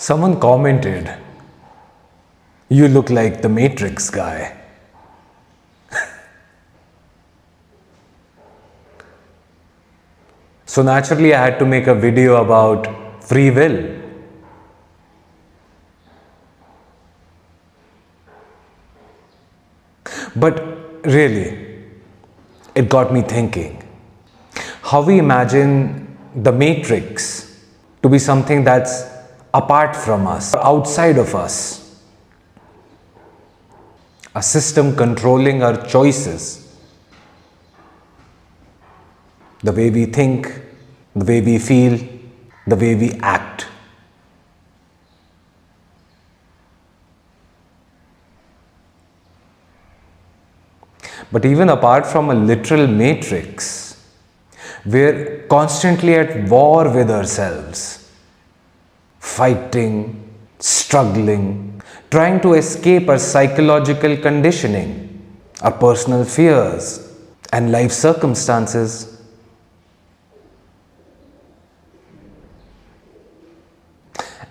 Someone commented, "You look like the Matrix guy." So naturally, I had to make a video about free will. But really, it got me thinking how we imagine the Matrix to be something that's apart from us, outside of us, a system controlling our choices, the way we think, the way we feel, the way we act. But even apart from a literal matrix, we're constantly at war with ourselves, fighting, struggling, trying to escape our psychological conditioning, our personal fears, and life circumstances.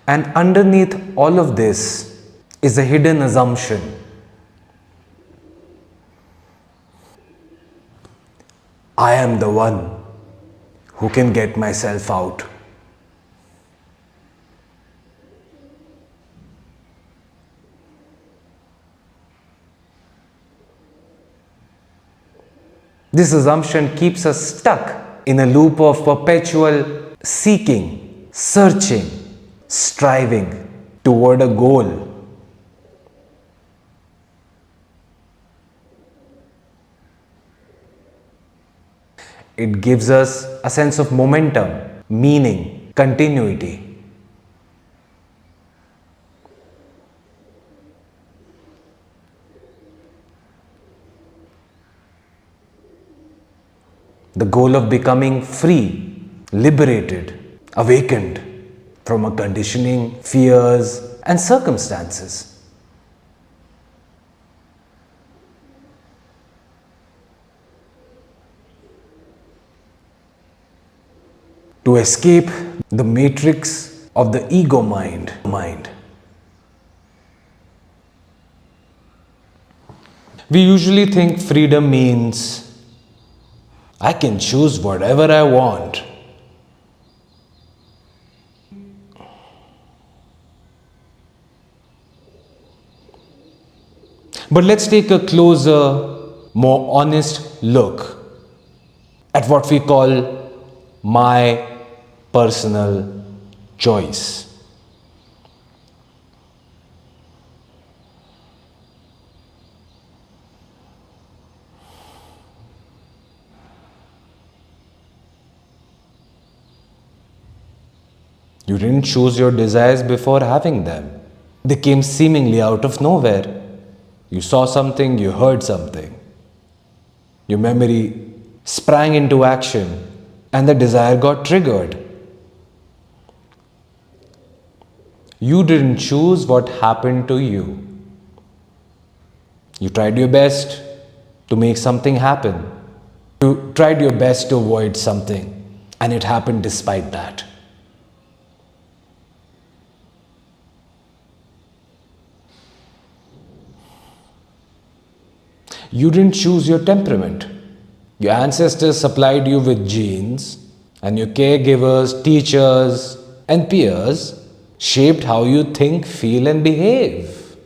And underneath all of this is a hidden assumption. I am the one who can get myself out. This assumption keeps us stuck in a loop of perpetual seeking, searching, striving toward a goal. It gives us a sense of momentum, meaning, continuity. The goal of becoming free, liberated, awakened from a conditioning, fears, and circumstances. To escape the matrix of the ego mind. We usually think freedom means I can choose whatever I want. But let's take a closer, more honest look at what we call my personal choice. You didn't choose your desires before having them. They came seemingly out of nowhere. You saw something, you heard something. Your memory sprang into action and the desire got triggered. You didn't choose what happened to you. You tried your best to make something happen. You tried your best to avoid something, and it happened despite that. You didn't choose your temperament. Your ancestors supplied you with genes, and your caregivers, teachers, and peers shaped how you think, feel, and behave.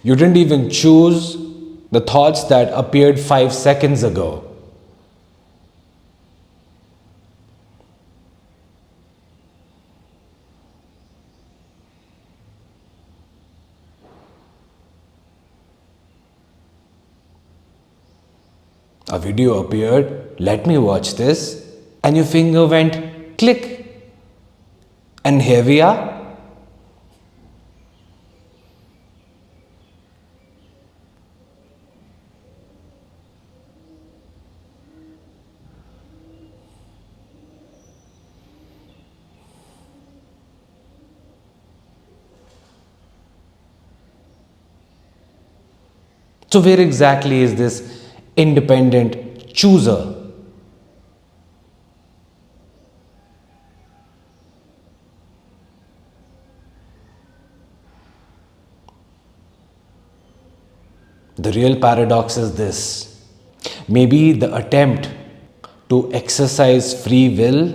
You didn't even choose the thoughts that appeared 5 seconds ago. A video appeared, let me watch this, and your finger went click, and here we are. So where exactly is this independent chooser. The real paradox is this. Maybe the attempt to exercise free will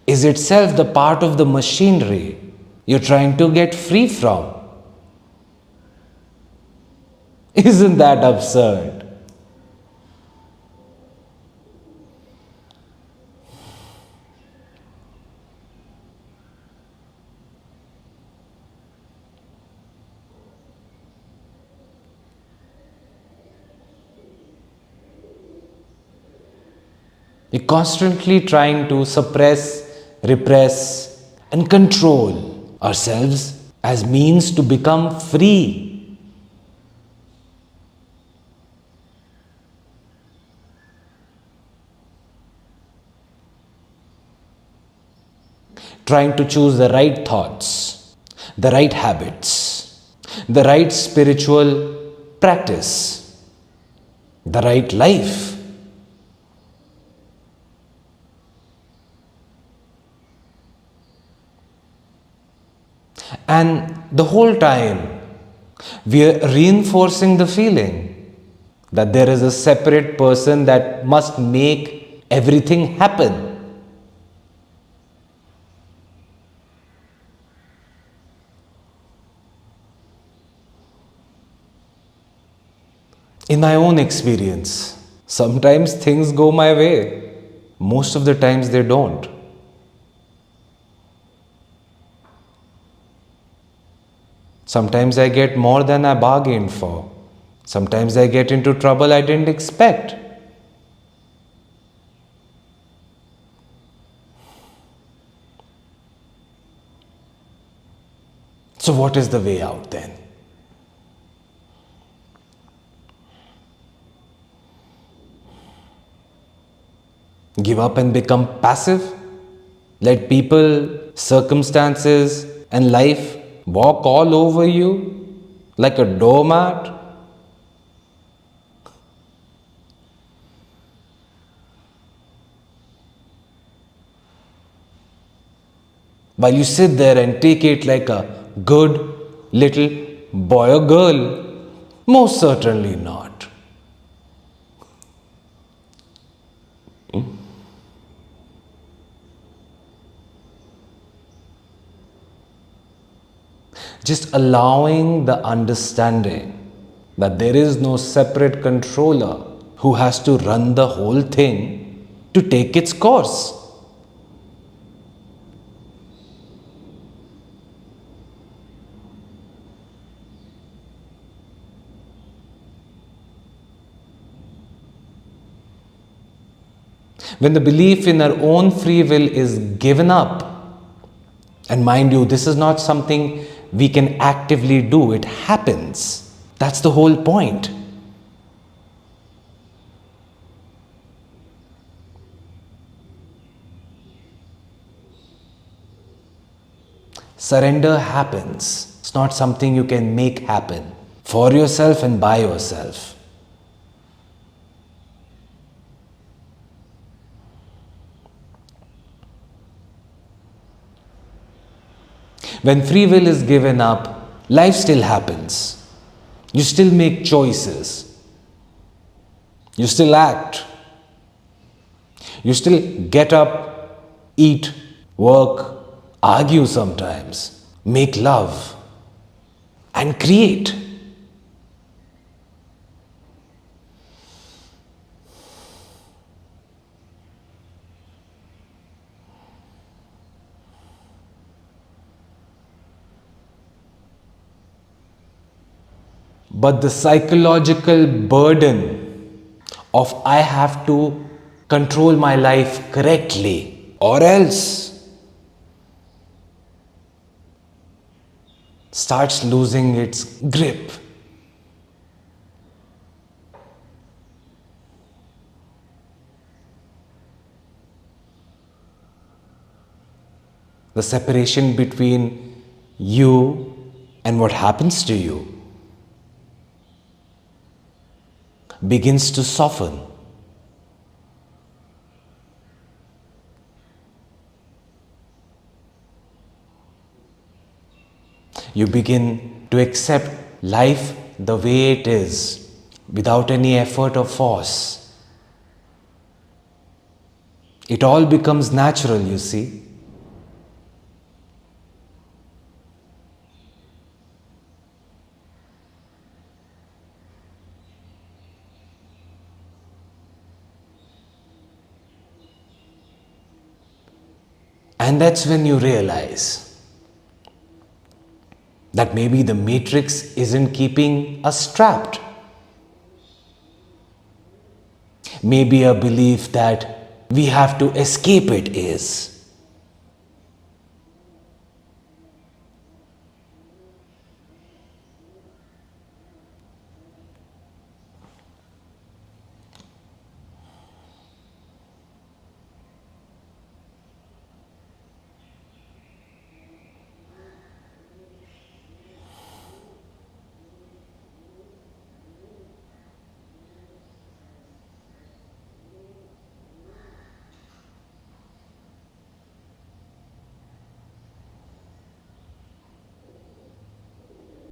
is itself the part of the machinery you're trying to get free from. Isn't that absurd? We're constantly trying to suppress, repress, and control ourselves as means to become free. Trying to choose the right thoughts, the right habits, the right spiritual practice, the right life. And the whole time, we are reinforcing the feeling that there is a separate person that must make everything happen. In my own experience, sometimes things go my way. Most of the times they don't. Sometimes I get more than I bargained for. Sometimes I get into trouble I didn't expect. So, what is the way out then? Give up and become passive? Let people, circumstances, and life walk all over you like a doormat? While you sit there and take it like a good little boy or girl? Most certainly not. Just allowing the understanding that there is no separate controller who has to run the whole thing to take its course. When the belief in our own free will is given up, and mind you, this is not something we can actively do, it happens. That's the whole point. Surrender happens. It's not something you can make happen for yourself and by yourself. When free will is given up, life still happens. You still make choices. You still act. You still get up, eat, work, argue sometimes, make love, and create. But the psychological burden of I have to control my life correctly or else starts losing its grip. The separation between you and what happens to you begins to soften. You begin to accept life the way it is, without any effort or force. It all becomes natural, you see. And that's when you realize that maybe the matrix isn't keeping us trapped. Maybe a belief that we have to escape it is.